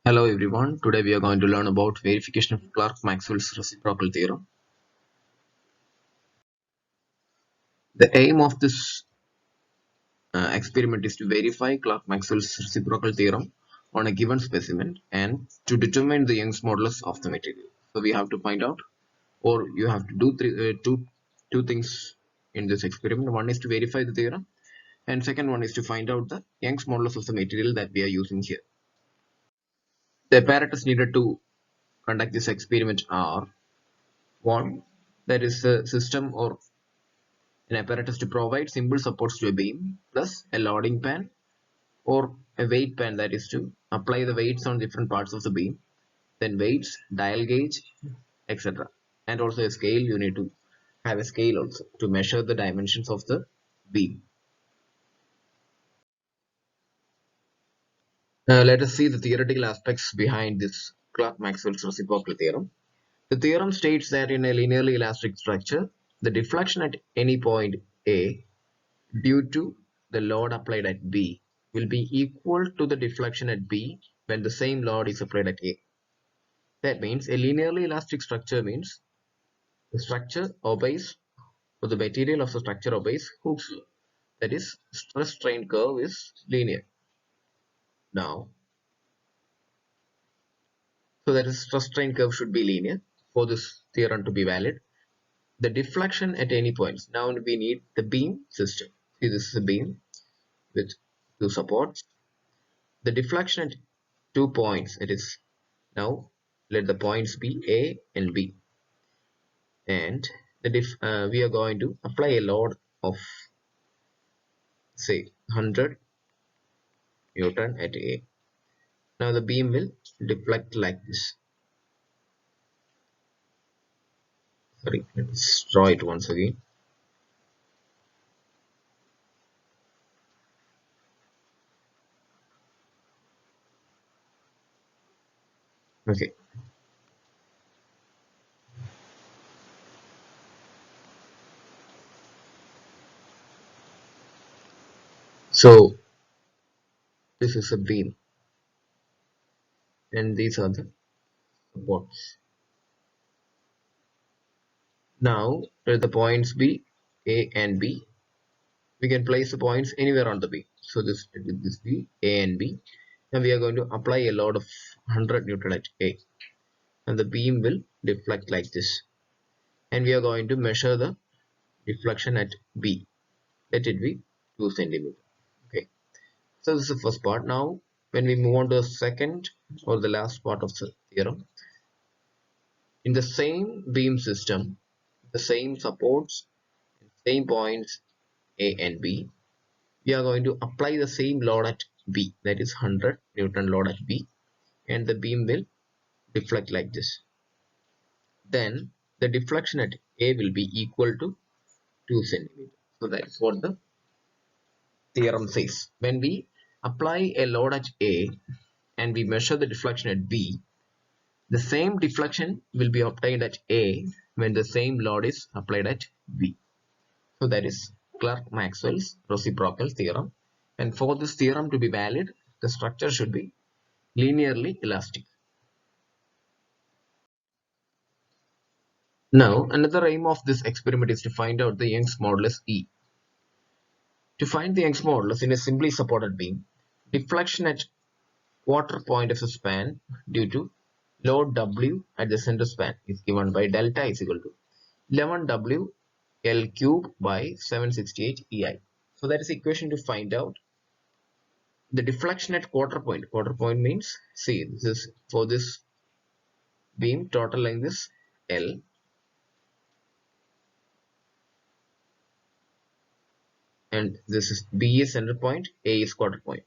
Hello everyone, today we are going to learn about verification of Clark-Maxwell's reciprocal theorem. The aim of this experiment is to verify Clark-Maxwell's reciprocal theorem on a given specimen and to determine the Young's modulus of the material. So we have to find out, or you have to do two things in this experiment. One is to verify the theorem, and second one is to find out the Young's modulus of the material that we are using here. The apparatus needed to conduct this experiment are: one, there is a system or an apparatus to provide simple supports to a beam, plus a loading pan or a weight pan, that is to apply the weights on different parts of the beam, then weights, dial gauge, etc. And also a scale. You need to have a scale also to measure the dimensions of the beam. Let us see the theoretical aspects behind this Clark-Maxwell's reciprocal theorem. The theorem states that in a linearly elastic structure, the deflection at any point A due to the load applied at B will be equal to the deflection at B when the same load is applied at A. That means a linearly elastic structure means the structure obeys, or the material of the structure obeys Hooke's law. That is, stress strain curve is linear. Now, so that is, stress strain curve should be linear for this theorem to be valid. The deflection at any points. Now we need the beam system. See, this is a beam with two supports. The deflection at 2 points, it is, now let the points be A and B, and we are going to apply a load of say 100 Newton at A. Now the beam will deflect like this. Sorry, let's draw it once again. Okay. So this is a beam and these are the supports. Now let the points be A and B. We can place the points anywhere on the beam. So this be A and B. And we are going to apply a load of 100 Newton at A. And the beam will deflect like this. And we are going to measure the deflection at B. Let it be 2 centimeter. Okay. So this is the first part. Now, when we move on to the second or the last part of the theorem, in the same beam system, the same supports, same points A and B, we are going to apply the same load at B, that is 100 Newton load at B, and the beam will deflect like this. Then the deflection at A will be equal to 2 centimeters. So that's what the theorem says. When we apply a load at A and we measure the deflection at B, the same deflection will be obtained at A when the same load is applied at B. So that is Clark-Maxwell's reciprocal theorem. And for this theorem to be valid, the structure should be linearly elastic. Now, another aim of this experiment is to find out the Young's modulus E. To find the Young's modulus in a simply supported beam, deflection at quarter point of the span due to load W at the center span is given by delta is equal to 11W L cube by 768 EI. So that is the equation to find out the deflection at quarter point. Quarter point means, see, this is for this beam, total length is L, and this is B is center point, A is quarter point.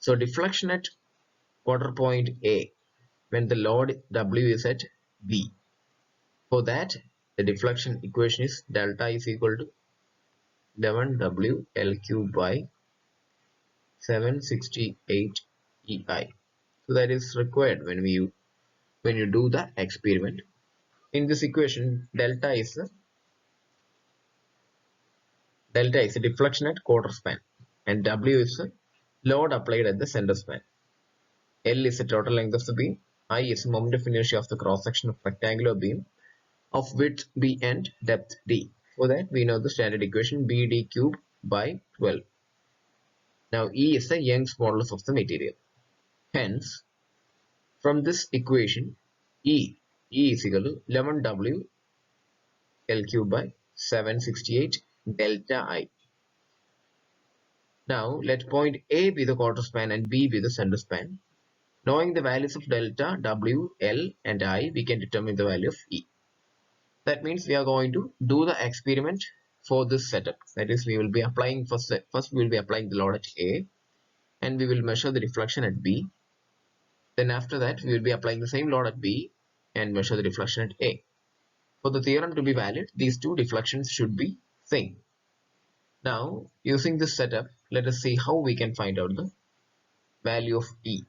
So deflection at quarter point A when the load W is at B. For that, the deflection equation is delta is equal to 11W L cube by 768 EI. So that is required when you do the experiment. In this equation, delta is a deflection at quarter span, and W is a load applied at the center span. L is the total length of the beam, I is the moment of inertia of the cross section of rectangular beam of width b and depth d. For that we know the standard equation bd cube by 12. Now E is the Young's modulus of the material. Hence, from this equation, E is equal to 11W L cube by 768 delta I. Now let point A be the quarter span and B be the center span. Knowing the values of delta, W, L and I, we can determine the value of E. That means we are going to do the experiment for this setup. That is, we will be applying first we will be applying the load at A, and we will measure the deflection at B. Then after that we will be applying the same load at B and measure the deflection at A. For the theorem to be valid, these two deflections should be same. Now using this setup, let us see how we can find out the value of E.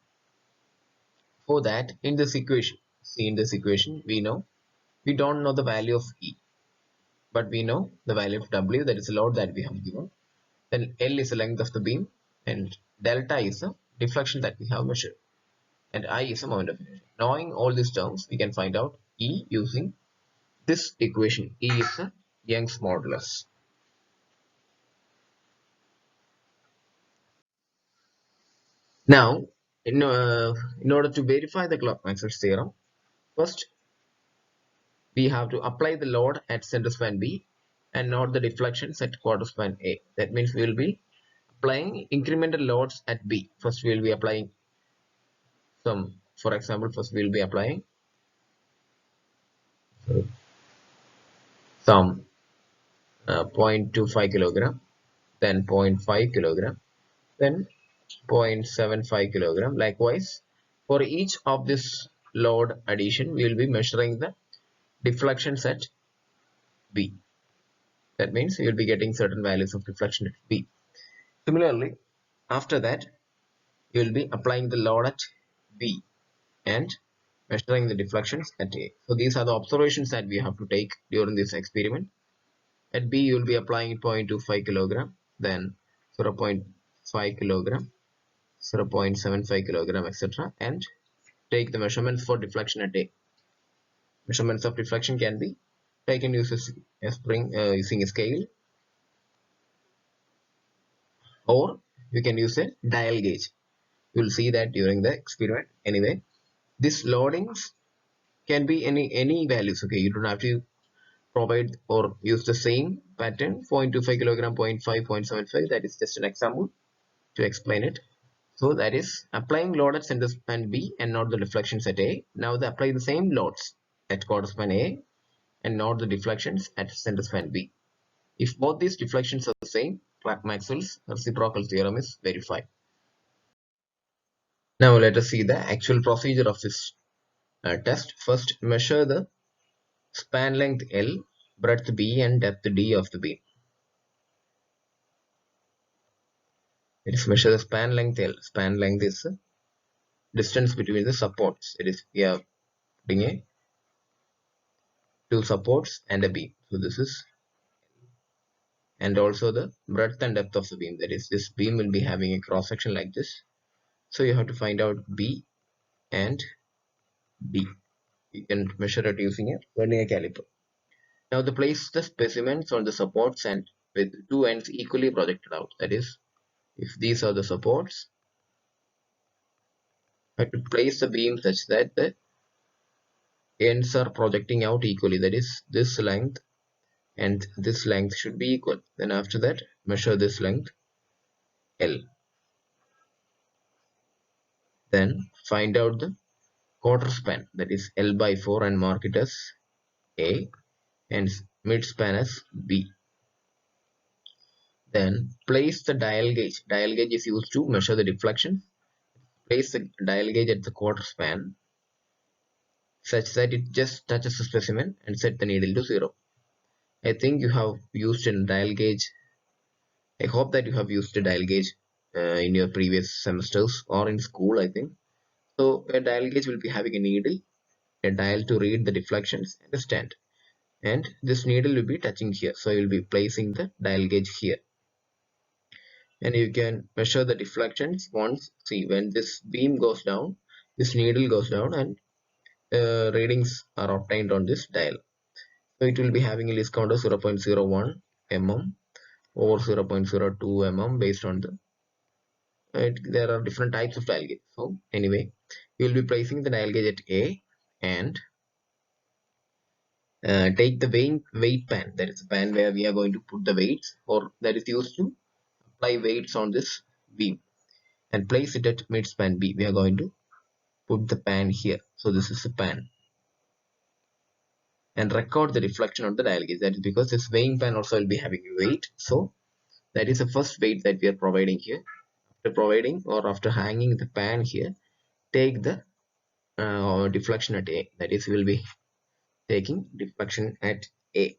For that, in this equation, we don't know the value of E, but we know the value of W, that is the load that we have given. Then L is the length of the beam, and delta is the deflection that we have measured, and I is the moment of inertia. Knowing all these terms, we can find out E using this equation. E is the Young's modulus. Now, in order to verify the Maxwell's theorem, first we have to apply the load at center span B and note the deflections at quarter span A. That means we will be applying incremental loads at B. First we will be applying some, for example, first we will be applying some 0.25 kilogram, then 0.5 kilogram, then 0.75 kilogram. Likewise, for each of this load addition, we will be measuring the deflections at B. That means you will be getting certain values of deflection at B. Similarly, after that, you will be applying the load at B and measuring the deflections at A. So these are the observations that we have to take during this experiment. At B, you will be applying 0.25 kilogram, then 0.5 kilogram, 0.75 kilogram, etc. and take the measurements for deflection at A. Measurements of deflection can be taken using a scale, or you can use a dial gauge. You will see that during the experiment. Anyway, these loadings can be any values. Okay, you don't have to provide or use the same pattern. 0.25 kilogram, 0.5, 0.75. That is just an example to explain it. So that is applying load at center span B and not the deflections at A. Now they apply the same loads at quarter span A and not the deflections at center span B. If both these deflections are the same, Maxwell's reciprocal theorem is verified. Now let us see the actual procedure of this test. First, measure the span length L, breadth B and depth D of the beam. It is measure the span length L. Span length is the distance between the supports. It is, we are putting two supports and a beam. So this is, and also the breadth and depth of the beam. That is, this beam will be having a cross section like this. So you have to find out B and D. You can measure it using a vernier caliper. Now to place the specimens on the supports and with two ends equally projected out. That is, if these are the supports, I have to place the beam such that the ends are projecting out equally. That is, this length and this length should be equal. Then after that, measure this length L. Then find out the quarter span, that is L by 4, and mark it as A and mid span as B. Then place the dial gauge. Dial gauge is used to measure the deflection. Place the dial gauge at the quarter span such that it just touches the specimen and set the needle to 0. I think you have used a dial gauge. I hope that you have used a dial gauge in your previous semesters or in school, I think. So a dial gauge will be having a needle, a dial to read the deflections, and a stand. And this needle will be touching here. So you will be placing the dial gauge here. And you can measure the deflections once. See, when this beam goes down, this needle goes down and readings are obtained on this dial. So it will be having a least count of 0.01 mm or 0.02 mm based on the there are different types of dial gauge. So anyway, we will be placing the dial gauge at A and take the weight pan, that is the pan where we are going to put the weights, or that is used to apply weights on this beam, and place it at mid span B. We are going to put the pan here. So this is the pan, and record the deflection on the dial gauge. That is because this weighing pan also will be having a weight. So that is the first weight that we are providing here. After providing or after hanging the pan here, take the deflection at A. That is, we will be taking deflection at A.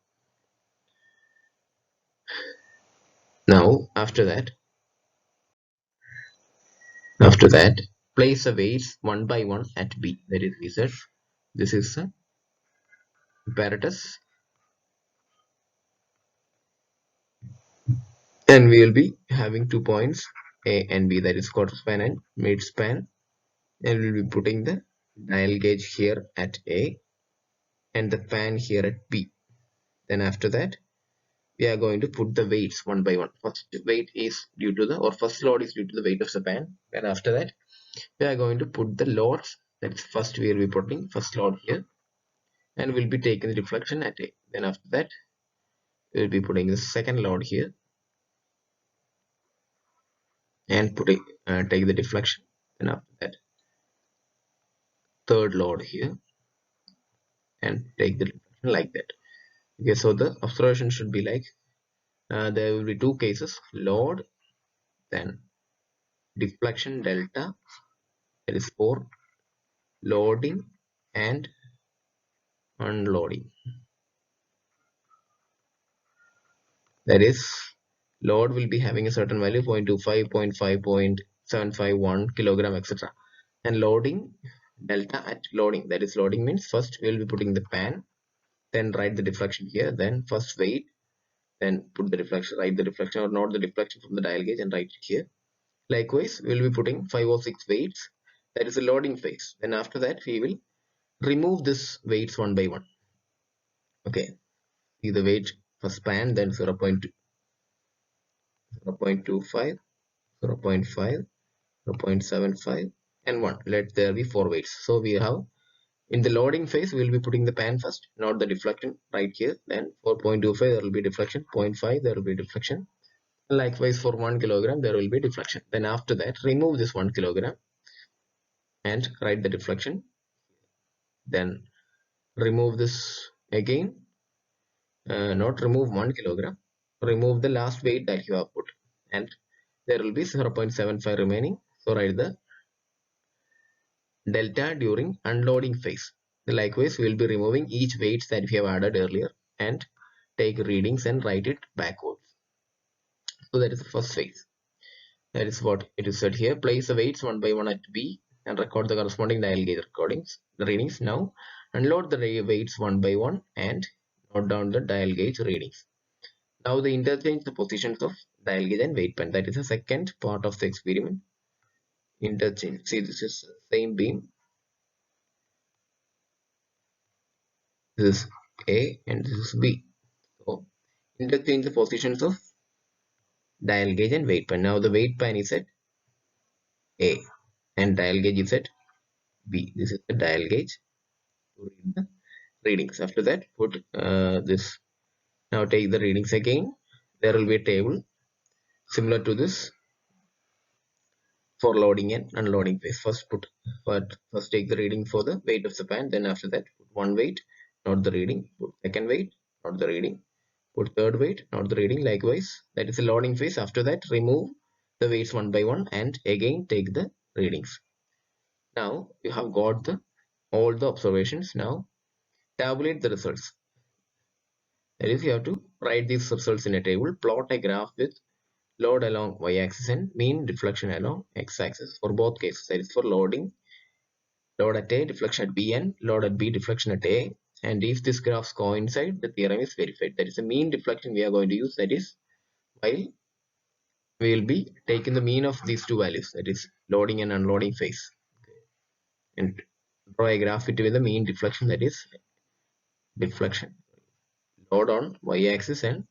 Now after that, place the weights one by one at B. That is, we said this is the apparatus, and we will be having 2 points A and B, that is quarter span and mid span, and we will be putting the dial gauge here at A and the pan here at B. Then after that, we are going to put the weights one by one. First weight is due to the, or first load is due to the weight of the pan, and after that we are going to put the loads. That's first we will be putting first load here, and we'll be taking the deflection at A. Then after that we will be putting the second load here and take the deflection. Then after that, third load here and take the deflection, like that. Okay, so the observation should be like there will be two cases: load, then deflection delta, that is for loading and unloading. That is, load will be having a certain value, 0.25, 0.5, 0.751 kilogram, etc. And loading delta at loading, that is, loading means first we will be putting the pan, then write the deflection here, then first weight, then put the deflection, write the deflection or not the deflection from the dial gauge and write it here. Likewise, we will be putting 5 or 6 weights, that is the loading phase. Then after that we will remove this weights one by one. Okay, see the weight for span, then 0.2, 0.25, 0.5, 0.75 and 1. Let there be 4 weights. So we have, in the loading phase we will be putting the pan first, not the deflection, right here. Then for 0.25 there will be deflection, 0.5 there will be deflection. Likewise for 1 kilogram there will be deflection. Then after that remove this 1 kilogram and write the deflection. Then remove this again, not remove 1 kilogram, remove the last weight that you have put, and there will be 0.75 remaining. So write the delta during unloading phase. Likewise, we will be removing each weights that we have added earlier and take readings and write it backwards. So that is the first phase. That is what it is said here. Place the weights one by one at B and record the corresponding dial gauge the readings. Now unload the weights one by one and note down the dial gauge readings. Now they interchange the positions of dial gauge and weight pen. That is the second part of the experiment. Interchange. See, this is same beam. This is A and this is B. So interchange the positions of dial gauge and weight pen. Now the weight pen is at A and dial gauge is at B. This is the dial gauge to read the readings. After that, put this. Now take the readings again. There will be a table similar to this for loading and unloading phase. First take the reading for the weight of the pan. Then after that, put one weight, not the reading. Put second weight, not the reading. Put third weight, not the reading. Likewise, that is the loading phase. After that, remove the weights one by one and again take the readings. Now you have got all the observations. Now tabulate the results. That is, you have to write these results in a table. Plot a graph with load along y-axis and mean deflection along x-axis for both cases. That is for loading, load at A, deflection at B, and load at B, deflection at A. And if these graphs coincide, the theorem is verified. That is the mean deflection we are going to use. That is, while we will be taking the mean of these two values, that is loading and unloading phase. and draw a graph between the mean deflection, that is deflection, load on y-axis and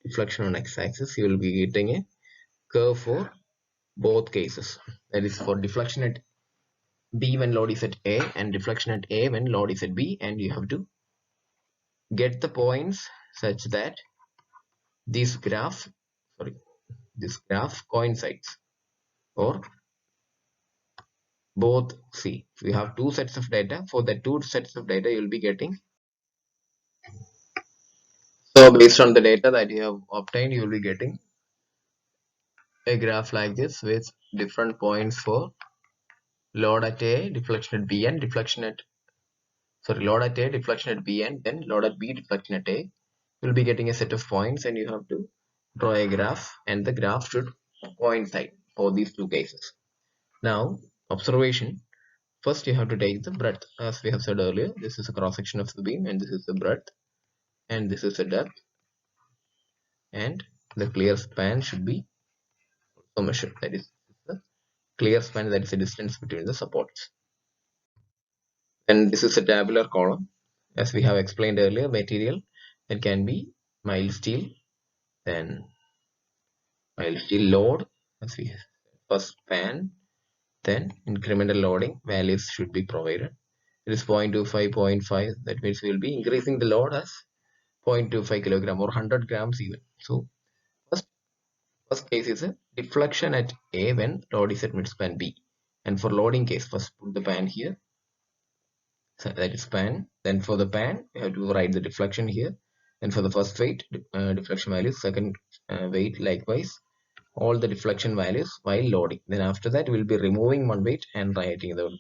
deflection on x-axis. You will be getting a curve for both cases, that is for deflection at B when load is at A and deflection at A when load is at B, and you have to get the points such that this graph coincides, or both. See, we have two sets of data. For the two sets of data you will be getting, so based on the data that you have obtained, you will be getting a graph like this with different points for load at A, deflection at B, and load at A, deflection at B, and then load at B, deflection at A. You'll be getting a set of points, and you have to draw a graph, and the graph should coincide for these two cases. Now, observation. First, you have to take the breadth, as we have said earlier. This is a cross section of the beam, and this is the breadth, and this is the depth, and the clear span should be also measured. That is the clear span, that is the distance between the supports. And this is a tabular column, as we have explained earlier. Material that can be mild steel, then mild steel load, as we first span, then incremental loading values should be provided. It is 0.25, 0.5. That means we will be increasing the load as 0.25 kilogram or 100 grams even. So first case is a deflection at A when load is at midspan B. And for loading case, first put the pan here. So that is pan. Then for the pan, you have to write the deflection here. And for the first weight, deflection values, second weight likewise, all the deflection values while loading. Then after that, we'll be removing one weight and writing the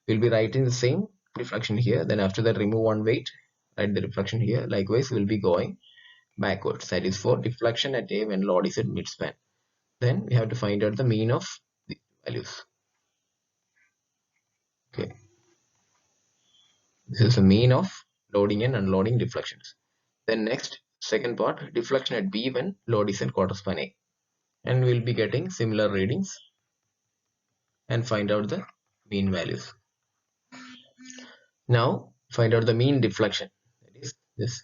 we'll be writing the same deflection here. Then after that, remove one weight, write the deflection here. Likewise, we'll be going backwards. That is for deflection at A when load is at midspan. Then we have to find out the mean of the values. Okay, this is the mean of loading and unloading deflections. Then next, second part, deflection at B when load is at quarter span A, and we'll be getting similar readings and find out the mean values. Now find out the mean deflection, that is this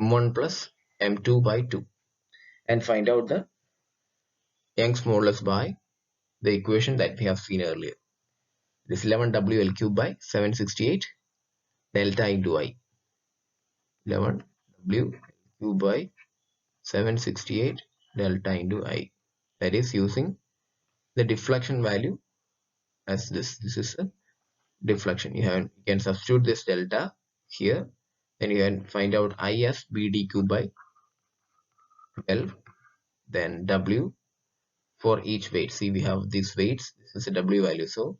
m1 plus m2 by 2, and find out the Young's modulus by the equation that we have seen earlier. This 11W L cube by 768 delta into I. 11W L cube by 768 delta into I. That is using the deflection value as this. This is a deflection. You can substitute this delta here. Then you can find out I as BD cube by 12. Then W for each weight. See, we have these weights. This is a W value. So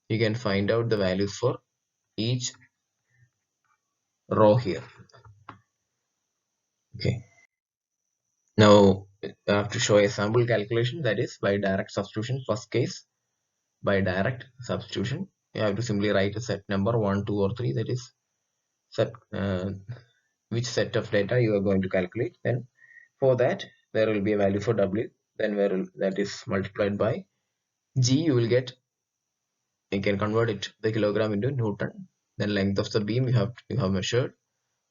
you can find out the values for each row here. Okay. Now I have to show a sample calculation, that is by direct substitution. First case, by direct substitution, you have to simply write a set number 1, 2, or 3. That is set which set of data you are going to calculate. Then for that there will be a value for W. Then that is multiplied by G. You can convert it the kilogram into Newton. Then length of the beam you have measured.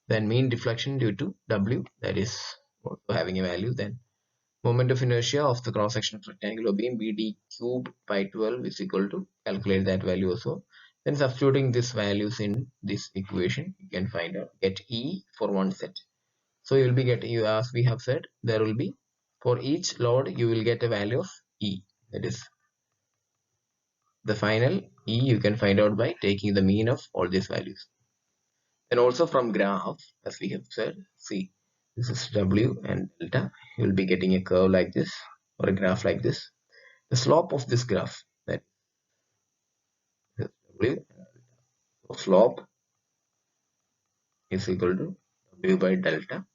Then mean deflection due to W, that is also having a value. Then moment of inertia of the cross section of rectangular beam BD cube by 12 is equal to, calculate that value also. Then substituting these values in this equation, you can get E for one set. So you will be getting, as we have said, there will be for each load you will get a value of E. That is the final E you can find out by taking the mean of all these values. And also from graph, as we have said, see, this is W and delta. You will be getting a curve like this or a graph like this. The slope of this graph, that is W, so slope is equal to W by delta.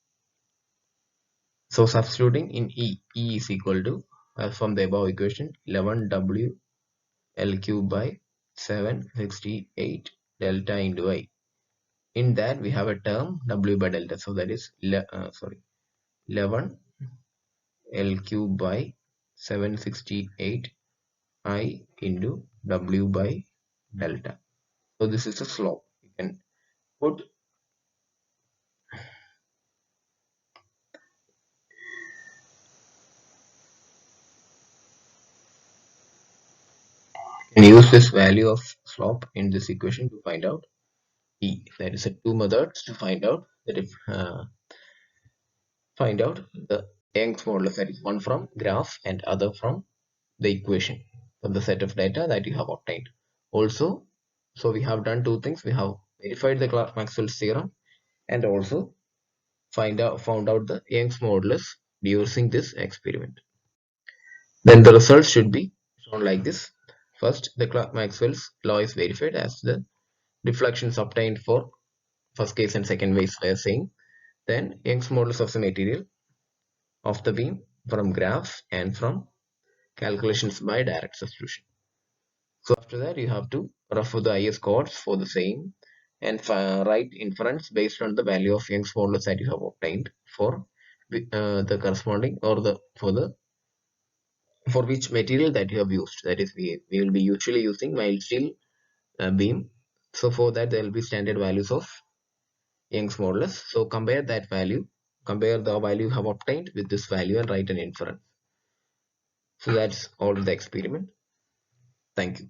So substituting in E is equal to, as from the above equation, 11W L cube by 768 delta into I. In that we have a term W by delta, so that is 11 L cube by 768 I into W by delta. So this is the slope. You can put and use this value of slope in this equation to find out E. That is two methods to find out that if find out the Young's modulus, that is one from graph and other from the equation from the set of data that you have obtained. Also, so we have done two things. We have verified the Maxwell's theorem and also found out the Young's modulus using this experiment. Then the results should be shown like this. First, the Maxwell's law is verified as the deflections obtained for first case and second case we are saying. Then Young's modulus of the material of the beam from graphs and from calculations by direct substitution. So after that you have to refer the IS codes for the same and write inference based on the value of Young's modulus that you have obtained for the corresponding or the for which material that you have used. That is, we will be usually using mild steel beam. So for that there will be standard values of Young's modulus. So compare the value you have obtained with this value and write an inference. So that's all the experiment. Thank you.